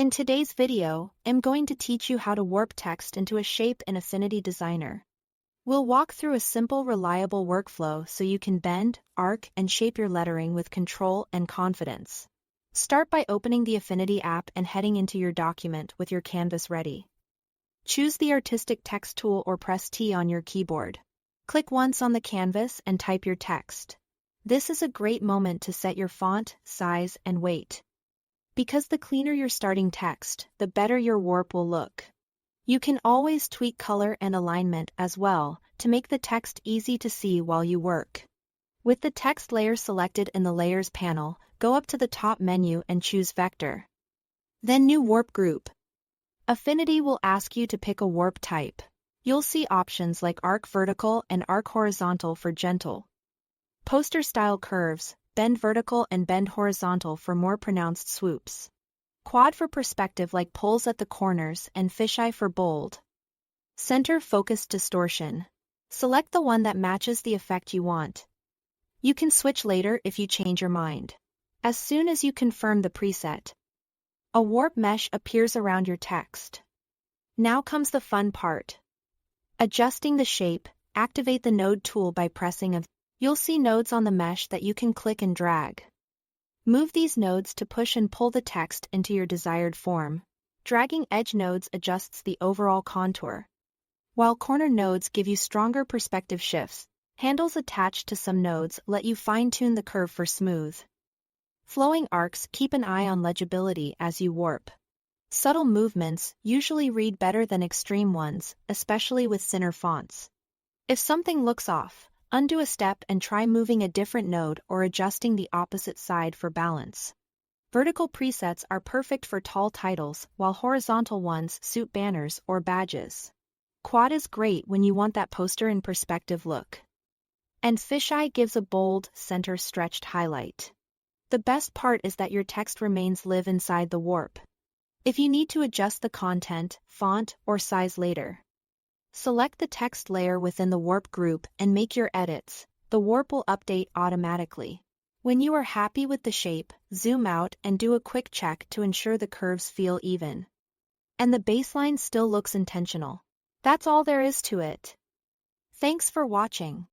In today's video, I'm going to teach you how to warp text into a shape in Affinity Designer. We'll walk through a simple, reliable workflow so you can bend, arc, and shape your lettering with control and confidence. Start by opening the Affinity app and heading into your document with your canvas ready. Choose the Artistic Text tool or press T on your keyboard. Click once on the canvas and type your text. This is a great moment to set your font, size, and weight. Because the cleaner your starting text, the better your warp will look. You can always tweak color and alignment as well to make the text easy to see while you work. With the text layer selected in the Layers panel, go up to the top menu and choose Vector. Then New Warp Group. Affinity will ask you to pick a warp type. You'll see options like Arc Vertical and Arc Horizontal for gentle. Poster style curves, bend vertical and bend horizontal for more pronounced swoops. Quad for perspective like pulls at the corners and fisheye for bold. Center focus distortion. Select the one that matches the effect you want. You can switch later if you change your mind. As soon as you confirm the preset, a warp mesh appears around your text. Now comes the fun part. Adjusting the shape, activate the node tool by pressing a. You'll see nodes on the mesh that you can click and drag. Move these nodes to push and pull the text into your desired form. Dragging edge nodes adjusts the overall contour, while corner nodes give you stronger perspective shifts. Handles attached to some nodes let you fine-tune the curve for smooth. Flowing arcs keep an eye on legibility as you warp. Subtle movements usually read better than extreme ones, especially with thinner fonts. If something looks off, undo a step and try moving a different node or adjusting the opposite side for balance. Vertical presets are perfect for tall titles, while horizontal ones suit banners or badges. Quad is great when you want that poster in perspective look. And fisheye gives a bold, center-stretched highlight. The best part is that your text remains live inside the warp. If you need to adjust the content, font, or size later, select the text layer within the warp group and make your edits. The warp will update automatically. When you are happy with the shape, zoom out and do a quick check to ensure the curves feel even. And the baseline still looks intentional. That's all there is to it. Thanks for watching.